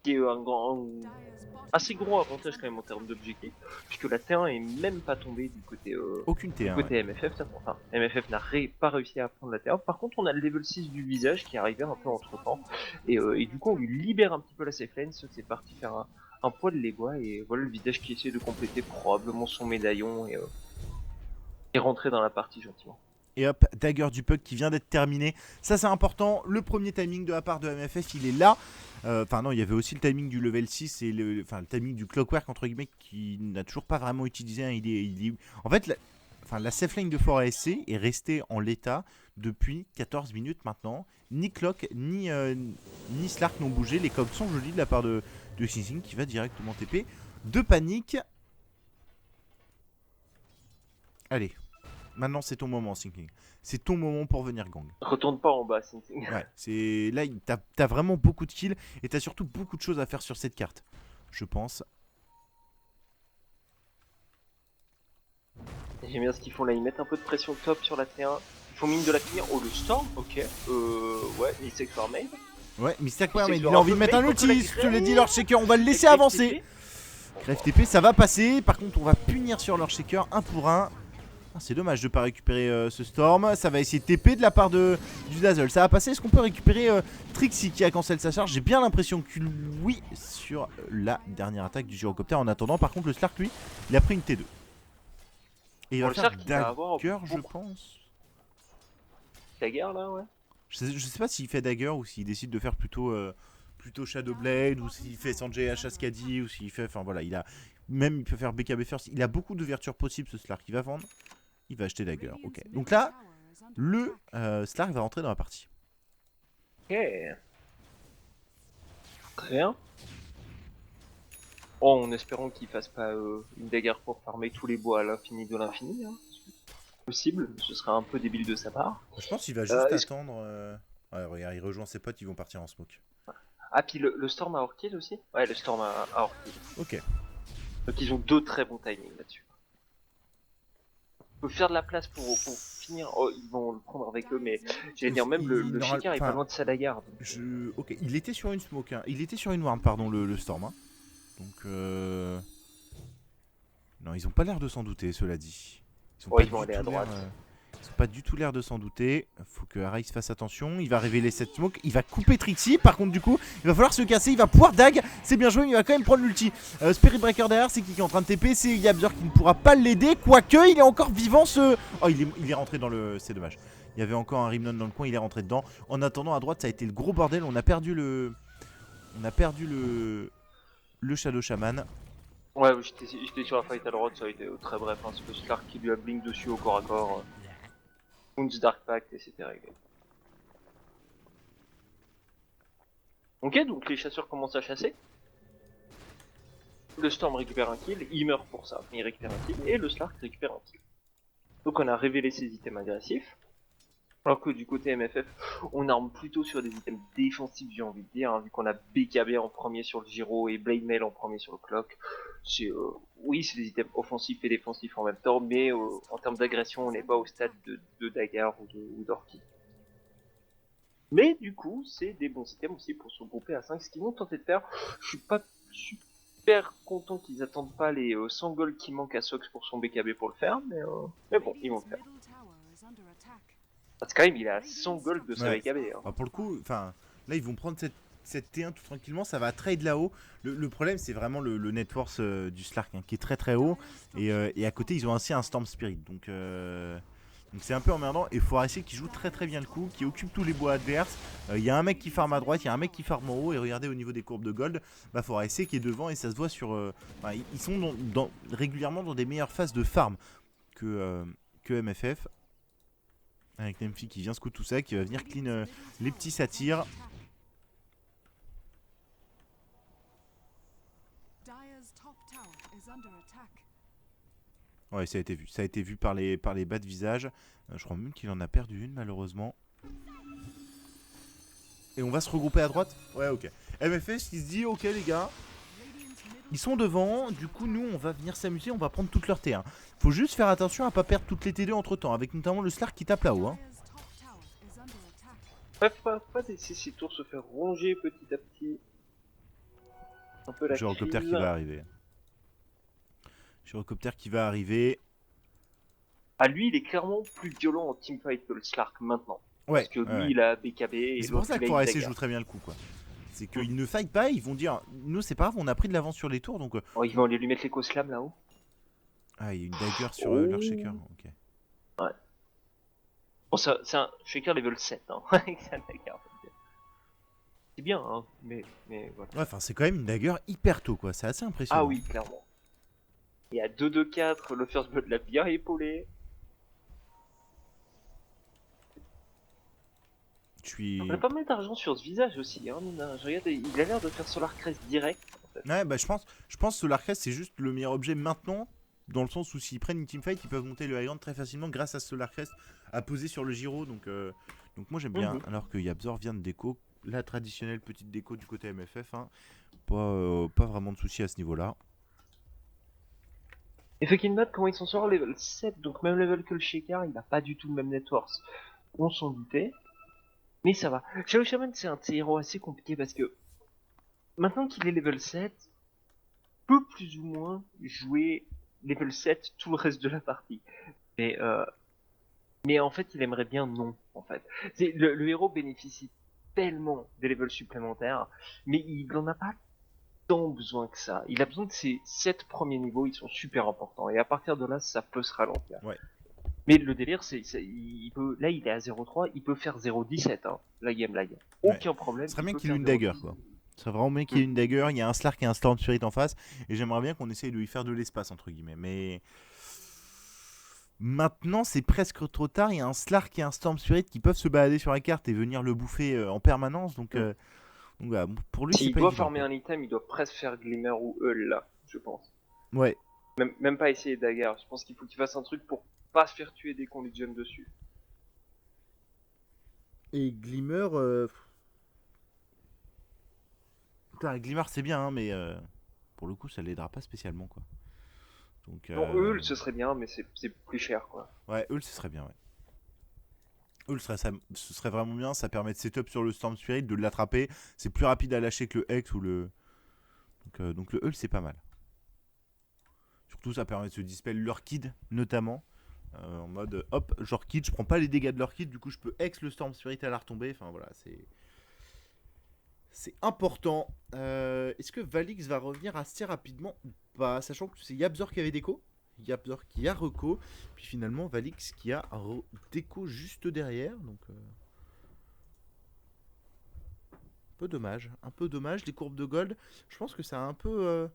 Qui est assez gros avantage quand même en termes d'objectifs, puisque la T1 est même pas tombée du côté, aucune T1, côté MFF. Enfin, MFF n'a pas réussi à prendre la T1. Par contre, on a le level 6 du visage qui est arrivé un peu entre temps, et du coup, on lui libère un petit peu la safe lane. C'est parti faire un poil les bois, et voilà le visage qui essaie de compléter probablement son médaillon et rentrer dans la partie gentiment. Et hop, dagger du puck qui vient d'être terminé. Ça c'est important. Le premier timing de la part de MFF il est là. Enfin non, il y avait aussi le timing du level 6 et le timing du Clockwork entre guillemets qui n'a toujours pas vraiment utilisé. Hein. En fait, la safe lane de Fort SC est restée en l'état depuis 14 minutes maintenant. Ni Clock ni Slark n'ont bougé. Les cogs sont jolis de la part de Sing Sing qui va directement TP. De panique. Allez. Maintenant c'est ton moment Sing Sing. C'est ton moment pour venir gang. Retourne pas en bas Sing Sing. Ouais, là t'as vraiment beaucoup de kills et t'as surtout beaucoup de choses à faire sur cette carte. Je pense. J'aime bien ce qu'ils font là, ils mettent un peu de pression top sur la T1. Ils font mine de la finir. Oh le Storm, ok. Ouais, Mystic Warmade. Ouais, Mystic Warmade, il a envie de mettre un outil, je te l'ai dit, leur shaker, on va le laisser avancer. Crève TP, ça va passer. Par contre, on va punir sur leur shaker 1 pour 1. Ah, c'est dommage de pas récupérer ce Storm. Ça va essayer de TP de la part du Dazzle. Ça va passer. Est-ce qu'on peut récupérer Trixie qui a cancel sa charge? J'ai bien l'impression que oui, sur la dernière attaque du gyrocoptère. En attendant, par contre, le Slark, lui, il a pris une T2. Et il va faire Dagger, je pense. Dagger là, ouais. Je sais pas s'il fait Dagger ou s'il décide de faire plutôt Shadowblade, ou s'il fait Sanjay Ashaskadi, ou s'il fait. Enfin voilà, il a. Même il peut faire BKB first. Il a beaucoup d'ouvertures possibles, ce Slark. Il va vendre. Il va acheter Dagger. Ok. Donc là, le Slark va rentrer dans la partie. Ok. Très bien. Oh, en espérant qu'il fasse pas une Dagger pour farmer tous les bois à l'infini de l'infini. Hein. Possible, ce serait un peu débile de sa part. Je pense qu'il va juste attendre. Ouais, regarde, il rejoint ses potes, ils vont partir en smoke. Ah, puis le Storm a Orchid aussi? Ouais, le Storm a Orchid. Ok. Donc ils ont deux très bons timings là-dessus. Faut faire de la place pour finir. Oh, ils vont le prendre avec eux, mais j'allais dire, même le shaker est pas loin de sa Dagger. Ok, il était sur une smoke, hein. Il était sur une warm, pardon, le Storm. Hein. Donc, non, ils ont pas l'air de s'en douter, cela dit. Ils vont aller à droite. Ils ont pas du tout l'air de s'en douter. Faut que Arais fasse attention. Il va révéler cette smoke. Il va couper Trixie. Par contre, du coup, il va falloir se casser. Il va pouvoir dag. C'est bien joué. Mais il va quand même prendre l'ulti. Spirit Breaker derrière. C'est qui est en train de TP? C'est Yabzor qui ne pourra pas l'aider. Quoique, il est encore vivant ce. Oh, il est rentré dans le. C'est dommage. Il y avait encore un Rimnon dans le coin. Il est rentré dedans. En attendant, à droite, ça a été le gros bordel. On a perdu le. Le Shadow Shaman. Ouais, j'étais sur la fight à droite. Ça a été très bref. Hein. C'est le Slark qui lui a blink dessus au corps à corps. Moon's Dark Pact et c'était réglé. Ok, donc les chasseurs commencent à chasser. Le Storm récupère un kill, il meurt pour ça, mais il récupère un kill, et le Slark récupère un kill. Donc on a révélé ses items agressifs. Alors que du côté MFF, on arme plutôt sur des items défensifs, j'ai envie de dire, hein, vu qu'on a BKB en premier sur le Gyro et Blade Mail en premier sur le Clock. Oui, c'est des items offensifs et défensifs en même temps, mais en termes d'agression, on n'est pas au stade de Dagger ou d'Orchid. Mais du coup, c'est des bons items aussi pour se regrouper à 5, ce qu'ils vont tenter de faire. Je suis pas super content qu'ils attendent pas les 100 gold qui manquent à Sox pour son BKB pour le faire, mais bon, ils vont le faire. Parce que quand même, il a 100 gold de sa BKB. Hein. Bah pour le coup, enfin, là ils vont prendre cette T1 tout tranquillement, ça va trade là-haut. Le problème, c'est vraiment le net worth du Slark hein, qui est très très haut. Et à côté, ils ont ainsi un Storm Spirit. Donc c'est un peu emmerdant. Et Forestier qui joue très très bien le coup, qui occupe tous les bois adverses. Il y a un mec qui farme à droite, il y a un mec qui farme en haut. Et regardez au niveau des courbes de gold, bah Forestier qui est devant et ça se voit sur. Ils sont régulièrement dans des meilleures phases de farm que MFF. Avec Nemfi qui vient scout tout ça, qui va venir clean les petits satyres. Ouais, ça a été vu. Ça a été vu par les bas de visage. Je crois même qu'il en a perdu une, malheureusement. Et on va se regrouper à droite. Ouais, ok. MFS qui se dit, ok les gars, ils sont devant. Du coup, nous, on va venir s'amuser. On va prendre toute leur T1. Faut juste faire attention à pas perdre toutes les T2 entre temps. Avec notamment le Slark qui tape là-haut. Hein. Ouais, pas laisser ses tours se faire ronger petit à petit. Un peu la Gyrocoptère qui va arriver. Gyrocoptère qui va arriver. Ah, lui, il est clairement plus violent en teamfight que le Slark maintenant. Ouais. Parce que lui, il a BKB. Et c'est pour ça que Forestier joue très bien le coup, quoi. C'est qu'ils ne fight pas, ils vont dire, nous c'est pas grave, on a pris de l'avance sur les tours, donc... Oh, ils vont aller lui mettre l'éco slam là-haut. Ah, il y a une dagger sur leur shaker, ok. Ouais. Bon, c'est un shaker level 7, hein. C'est bien, hein, mais voilà. Ouais, enfin c'est quand même une dagger hyper tôt, quoi, c'est assez impressionnant. Ah oui, clairement. Et à 2-2-4, le first blood l'a bien épaulé. On a pas mal d'argent sur ce visage aussi, hein. Je regarde, il a l'air de faire Solar Crest direct. En fait. Ouais, bah je pense Solar Crest c'est juste le meilleur objet maintenant, dans le sens où s'ils prennent une teamfight, ils peuvent monter le high ground très facilement grâce à Solar Crest à poser sur le gyro, donc moi j'aime bien, alors que Yabzor vient de déco, la traditionnelle petite déco du côté MFF, hein. Pas vraiment de soucis à ce niveau-là. Et Fucking comment ils sont sur level 7, donc même level que le Shaker, il a pas du tout le même network. On s'en doutait. Mais ça va. Shadow Shaman, c'est un héros assez compliqué parce que maintenant qu'il est level 7, peut plus ou moins jouer level 7 tout le reste de la partie. Mais, euh, mais en fait, il aimerait bien non, en fait. Le héros bénéficie tellement des levels supplémentaires, mais il n'en a pas tant besoin que ça. Il a besoin de ces 7 premiers niveaux, ils sont super importants. Et à partir de là, ça peut se ralentir. Ouais. Mais le délire, il peut, là, il est à 0,3, il peut faire 0,17, hein, la game lag. Ouais. Aucun problème, Ce serait il bien peut qu'il ait faire une dagger, 0,17. quoi. Ce serait vraiment bien qu'il ait une dagger. Il y a un Slark et un Storm Spirit en face. Et j'aimerais bien qu'on essaye de lui faire de l'espace, entre guillemets. Mais. Maintenant, c'est presque trop tard. Il y a un Slark et un Storm Spirit qui peuvent se balader sur la carte et venir le bouffer en permanence. Donc voilà, pour lui, c'est S'il pas doit évident, farmer quoi. un item, il doit presque faire Glimmer ou Hull, là, je pense. Ouais. Même pas essayer Dagger. Je pense qu'il faut qu'il fasse un truc pour pas se faire tuer dès qu'on lui jump dessus. Et Glimmer. Putain, Glimmer, c'est bien, hein, mais pour le coup, ça l'aidera pas spécialement, quoi. Donc, Non, Hull, ce serait bien, mais c'est plus cher, quoi. ouais, Hull, ce serait bien, ouais. Hull, ce serait vraiment bien. Ça permet de setup sur le Storm Spirit, de l'attraper. C'est plus rapide à lâcher que le Hex ou le. Donc le Hull, c'est pas mal. Surtout, ça permet de se dispel l'Orchid, notamment. En mode, hop, j'Orchid, je prends pas les dégâts de l'Orchid, du coup, je peux Hex le Storm Spirit à la retomber. Enfin, voilà, c'est. C'est important. Est-ce que Valix va revenir assez rapidement ou pas? Sachant que c'est Yabzor qui avait déco, Yabzor qui a reco, puis finalement Valix qui a déco juste derrière. Donc, un peu dommage. Les courbes de gold, je pense que ça a un peu.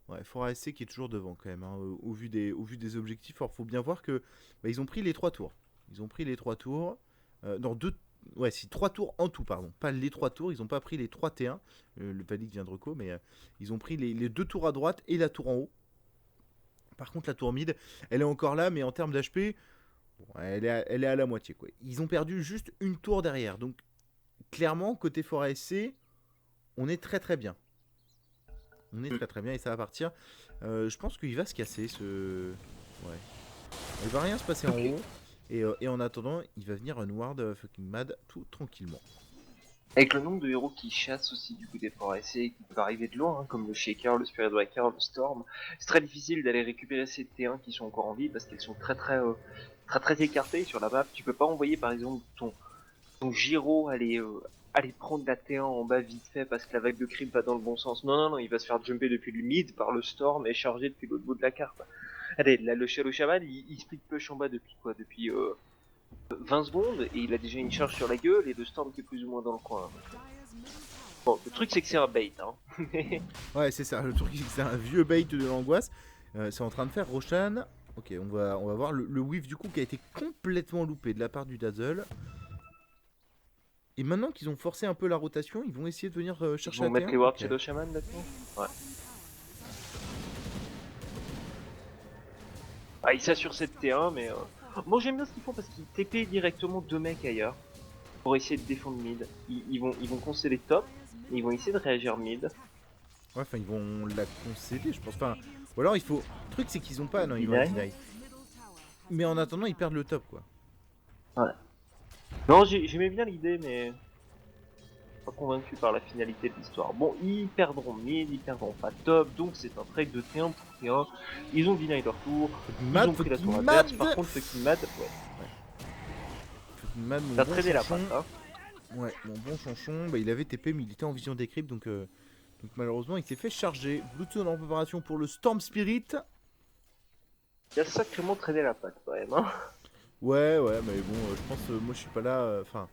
Ouais, Fora SC qui est toujours devant quand même, hein, au vu des objectifs. Alors, faut bien voir que ils ont pris les 3 tours. Ils ont pris les 3 tours. Dans deux. Ouais, si 3 tours en tout, pardon. Pas les 3 tours, ils n'ont pas pris les 3 T1. Le Valix vient de reco, mais ils ont pris les 2 tours à droite et la tour en haut. Par contre, la tour mid, elle est encore là, mais en termes d'HP, bon, elle est à la moitié, quoi. Ils ont perdu juste une tour derrière. Donc, clairement, côté Fora SC, on est très très bien. On est très très bien et ça va partir. Je pense qu'il va se casser ce. Ouais. Il va rien se passer en Ok. haut. Et en attendant, il va venir Unward fucking mad tout tranquillement. Avec le nombre de héros qui chassent aussi du coup des forêts, qui peuvent arriver de loin, hein, comme le Shaker, le Spirit Breaker, le Storm, c'est très difficile d'aller récupérer ces T1 qui sont encore en vie parce qu'elles sont très écartées sur la map. Tu peux pas envoyer par exemple ton Giro aller prendre la T1 en bas vite fait parce que la vague de creep va dans le bon sens. Non, non, non, il va se faire jumper depuis le mid par le Storm et charger depuis l'autre bout de la carte. Allez, là, le Shaman, il split push en bas depuis quoi? Depuis 20 secondes et il a déjà une charge sur la gueule et le Storm qui est plus ou moins dans le coin. Bon, le truc c'est que c'est un bait, hein. Ouais, c'est ça. Le truc, c'est que c'est un vieux bait de l'angoisse. C'est en train de faire Roshan. Ok, on va voir le whiff du coup qui a été complètement loupé de la part du Dazzle. Et maintenant qu'ils ont forcé un peu la rotation, ils vont essayer de venir Ils chercher vont la mettre T1. les Ward Ok. Shadow Shaman maintenant. Ouais. Ah, ils s'assurent cette T1, mais moi j'aime bien ce qu'ils font parce qu'ils TP directement deux mecs ailleurs pour essayer de défendre mid. Ils vont concéder top et ils vont essayer de réagir mid. Ouais, enfin, ils vont la concéder, je pense. Enfin, ou alors il faut. Le truc, c'est qu'ils ont pas. Non, ils vont la Deny. deny. Mais en attendant, ils perdent le top, quoi. Ouais. Non, j'aimais bien l'idée, mais pas convaincu par la finalité de l'histoire. Bon, ils perdront mid, ils perdront pas top, donc c'est un trade de T1 pour T1. Ils ont deny leur tour, Fucking ils mad, ont pris la tour fucking adverse. mad. Par contre, fucking mad, ouais. Fucking mad, mon T'as bon traîné la chanchon. patte, hein. Ouais, mon bon chanchon. Bah, il avait TP, mais il était en vision des creeps, donc malheureusement, il s'est fait charger. Bluetooth en préparation pour le Storm Spirit. Il a sacrément traîné la patte quand même, hein. Ouais, ouais, mais bon, je pense, moi, je suis pas là. Enfin,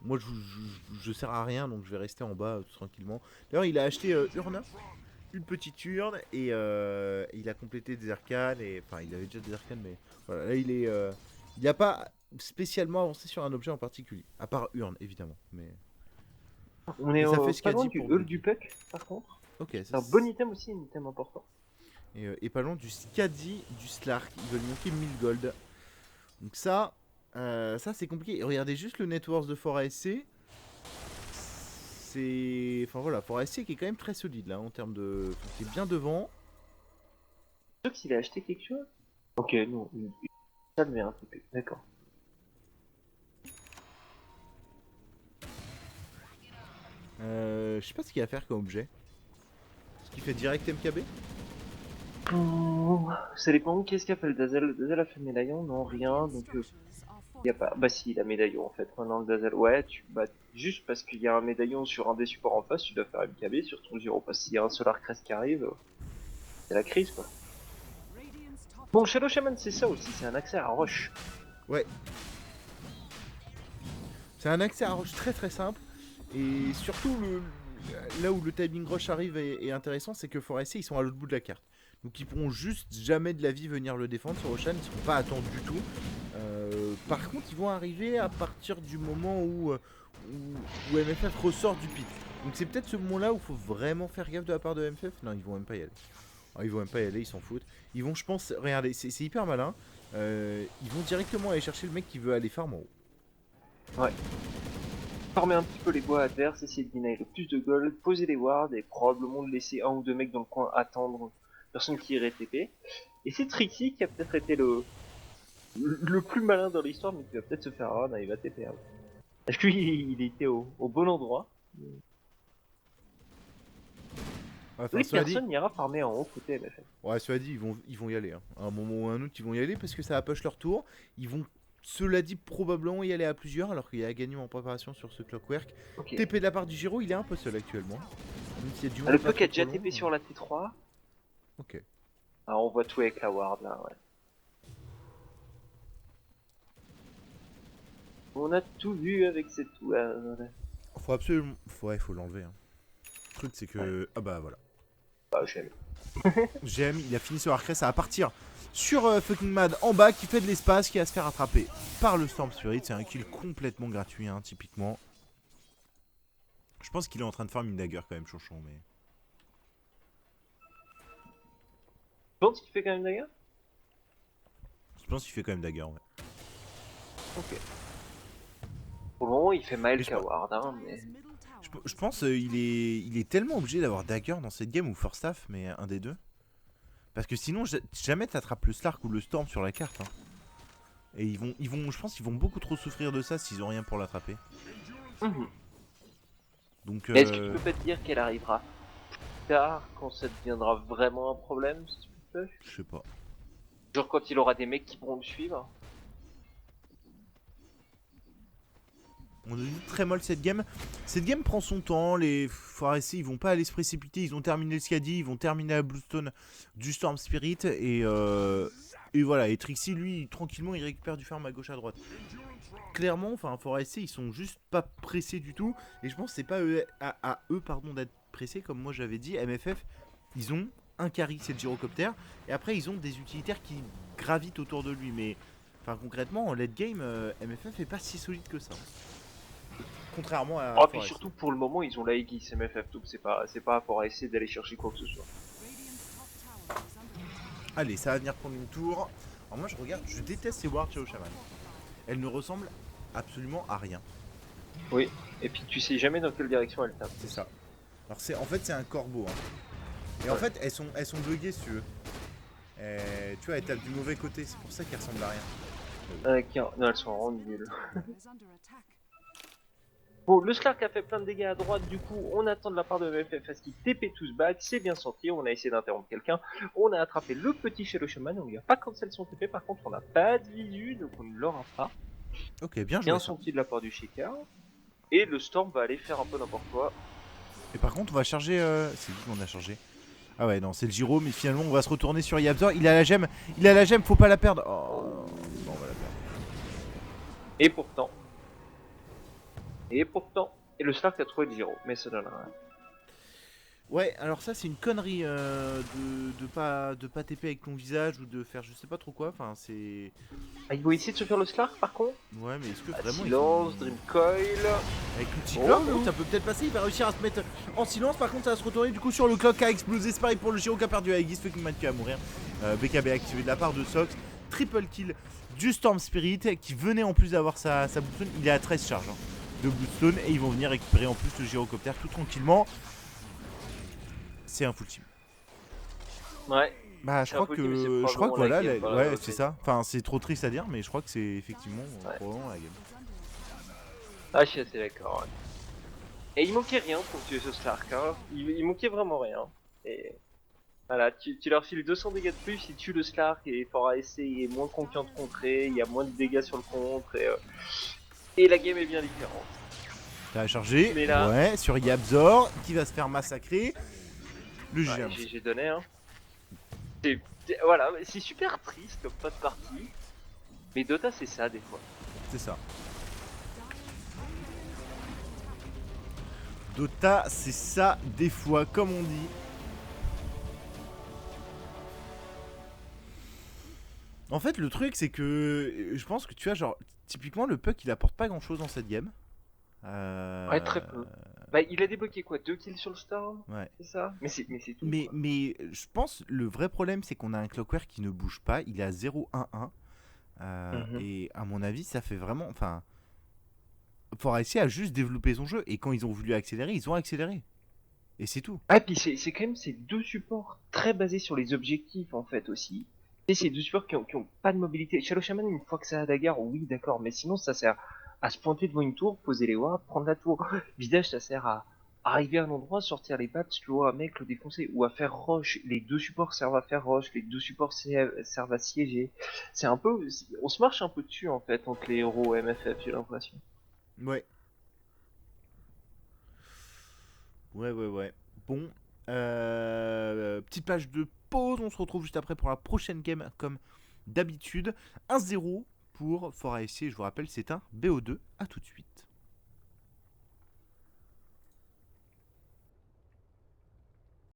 moi, je sers à rien, donc je vais rester en bas tranquillement. D'ailleurs, il a acheté Urna, une petite urne, et il a complété des arcanes. Et enfin, il avait déjà des arcanes, mais voilà, là, il a pas spécialement avancé sur un objet en particulier, à part urne, évidemment. On est Et ça fait ce pas qu'a loin dit du pour Hull du Bloody. Puck, par contre. Ok, C'est un bon item aussi, un item important. et pas loin du Skadi du Slark. Ils veulent manquer 1000 gold. Donc ça c'est compliqué. Et regardez juste le net worth de Fora SC. C'est. Enfin voilà, Fora SC qui est quand même très solide là en termes de. Enfin, qui est bien devant. C'est sûr qu'il a acheté quelque chose. Ok, non, ça devient un TP, d'accord. Je sais pas ce qu'il y a à faire comme objet. Qui fait direct MKB. Ça dépend, qu'est-ce qu'a fait le Dazzle? Le Dazzle a fait le médaillon? Non, rien, donc y a pas... Bah si, il a médaillon en fait, maintenant le Dazzle, ouais, juste parce qu'il y a un médaillon sur un des supports en face, tu dois faire MKB sur ton Giro, parce qu'il y a un Solar Crest qui arrive, c'est la crise quoi. Bon, Shadow Shaman c'est ça aussi, c'est un accès à Roche. Ouais. C'est un accès à Roche très très simple. Et surtout, là où le timing rush arrive est intéressant, c'est que Forestier, ils sont à l'autre bout de la carte. Donc ils pourront juste jamais de la vie venir le défendre sur Roshan, ils seront pas attendus du tout. Par contre, ils vont arriver à partir du moment où MFF ressort du pit. Donc c'est peut-être ce moment-là où il faut vraiment faire gaffe de la part de MFF. Non, ils vont même pas y aller. Alors, ils vont même pas y aller, ils s'en foutent. Ils vont, je pense, regardez, c'est hyper malin. Ils vont directement aller chercher le mec qui veut aller farm en haut. Ouais. Former un petit peu les bois adverses, essayer de gagner le plus de gold, poser les wards et probablement de laisser un ou deux mecs dans le coin attendre personne qui irait TP. Et c'est Trixie qui a peut-être été le plus malin dans l'histoire, mais qui va peut-être se faire run, il va TP. Hein. Parce qu'il était au bon endroit. Enfin, Oui, personne n'ira farmer en haut côté MFF. Ouais, cela dit, ils vont y aller. Hein. À un moment ou à un autre, ils vont y aller parce que ça va push leur tour. Ils vont, cela dit, probablement y aller à plusieurs alors qu'il y a Gagnant en préparation sur ce Clockwork. Okay. TP de la part du Giro, il est un peu seul actuellement. Le Puck a déjà TP sur la T3. Ok. Alors on voit tout avec la ward là, ouais. On a tout vu avec cette ward. Faut absolument... faut l'enlever. Hein. Le truc c'est que... Ouais. Ah bah voilà. Bah j'aime. J'aime, il a fini sur Arcrest, ça va partir sur fucking Mad en bas qui fait de l'espace, qui va se faire attraper par le Storm Spirit. C'est un kill complètement gratuit, hein, typiquement. Je pense qu'il est en train de faire une dagger quand même, Chonchon, mais... Tu penses qu'il fait quand même dagger? Je pense qu'il fait quand même dagger, ouais. Ok. Pour le moment, il fait mal Coward, hein, mais... Je pense il est tellement obligé d'avoir dagger dans cette game ou First Staff, mais un des deux. Parce que sinon, jamais t'attrapes le Slark ou le Storm sur la carte. Hein. Et je pense qu'ils vont beaucoup trop souffrir de ça s'ils ont rien pour l'attraper. Donc. Est-ce que tu peux pas te dire qu'elle arrivera plus tard, quand ça deviendra vraiment un problème, si tu peux? Je sais pas. Genre quand il aura des mecs qui pourront le suivre. On a dit très mal cette game. Cette game prend son temps. Les Forestiers ils vont pas aller se précipiter. Ils ont terminé le Scadi, ils vont terminer la Bluestone du Storm Spirit. Et voilà. Et Trixie, lui, tranquillement, il récupère du farm à gauche à droite. Clairement, enfin, Forestiers ils sont juste pas pressés du tout. Et je pense que c'est pas à eux d'être pressés. Comme moi j'avais dit, MFF, ils ont un carry, c'est le gyrocoptère. Et après, ils ont des utilitaires qui gravitent autour de lui. Mais enfin, concrètement, en late game, MFF est pas si solide que ça. Contrairement à. Oh, puis surtout pour le moment, ils ont la Aegis MFF, donc c'est pas pour essayer d'aller chercher quoi que ce soit. Allez, ça va venir prendre une tour. Alors moi, je déteste ces wards Shadow Shaman. Elles ne ressemblent absolument à rien. Oui, et puis tu sais jamais dans quelle direction elles tapent. C'est ça. Alors en fait, c'est un corbeau. Hein. Et en fait, elles sont buggées, si tu veux. Tu vois, elles tapent du mauvais côté, c'est pour ça qu'elles ressemblent à rien. Non, elles sont vraiment nulles. Bon, le Slark a fait plein de dégâts à droite, du coup on attend de la part de MFF à ce qu'il TP tous back, c'est bien sorti, on a essayé d'interrompre quelqu'un, on a attrapé le petit Shadow Shaman, on lui a pas cancel son TP, par contre on n'a pas de visu, donc on ne l'aura pas. Ok, bien joué. Bien sorti de la part du Shaker, et le Storm va aller faire un peu n'importe quoi. Et par contre on va charger, c'est qui qu'on a chargé? Ah ouais, non, c'est le Giro, mais finalement on va se retourner sur Yabzor, il a la gemme, faut pas la perdre. Oh, non, on va la perdre. Et pourtant, le Slark a trouvé le Giro, mais ça donne rien. Ouais, alors ça c'est une connerie de pas TP avec ton visage ou de faire je sais pas trop quoi, enfin c'est... Ah, il va essayer de se faire le Slark par contre? Ouais, mais est-ce que vraiment silence, Dream Coil... Avec l'outil Clock, ça peut peut-être passer, il va réussir à se mettre en silence, par contre ça va se retourner du coup sur le Clock qui a explosé, c'est pareil pour le Giro qui a perdu Aegis, fucking man qui va mourir. BKB activé de la part de Sox, triple kill du Storm Spirit qui venait en plus d'avoir sa Bluestone, il est à 13 charges hein, de Bluestone et ils vont venir récupérer en plus le gyrocoptère tout tranquillement. C'est un full team. Ouais. Bah je crois que voilà, ouais c'est ça. Enfin c'est trop triste à dire mais je crois que c'est effectivement probablement la game. Ah je suis assez d'accord. Ouais. Et il manquait rien pour tuer ce Slark, hein. Il manquait vraiment rien. Et voilà, tu leur files 200 dégâts de plus, ils tuent le Slark et Fort ASC est moins confiant de contrer, il y a moins de dégâts sur le contre et la game est bien différente. Ça va charger. Mais là, Ouais, sur Yabzor qui va se faire massacrer. Le ouais, GG. j'ai donné hein. Voilà, c'est super triste comme pas de partie, mais Dota c'est ça des fois. C'est ça. Dota, c'est ça des fois, comme on dit. En fait, le truc, c'est que je pense que tu vois, genre, typiquement, le puck, il apporte pas grand chose dans cette game. Ouais, très peu. Bah, il a débloqué quoi, 2 kills sur le Storm, Ouais. c'est ça? Mais c'est tout. Mais je pense le vrai problème, c'est qu'on a un Clockwork qui ne bouge pas. Il est à 0-1-1. Mhm. Et à mon avis, ça fait vraiment. Enfin, Forestier a juste développé son jeu. Et quand ils ont voulu accélérer, ils ont accéléré. Et c'est tout. Ah, puis c'est quand même ces deux supports très basés sur les objectifs en fait aussi. Et ces deux supports qui ont pas de mobilité. Shadow Shaman, une fois que ça a dagger, oui, d'accord, mais sinon ça sert à se pointer devant une tour, poser les wards, prendre la tour. Visage, ça sert à arriver à un endroit, sortir les pattes, slow un mec, le défoncer, ou à faire rush. Les deux supports servent à faire rush, les deux supports servent à siéger. C'est un peu. On se marche un peu dessus en fait entre les héros MFF, j'ai l'impression. Ouais. Ouais. Bon. Petite page de pause. On se retrouve juste après pour la prochaine game, comme d'habitude. 1-0 pour Fort AFC. Je vous rappelle, c'est un BO2. A tout de suite.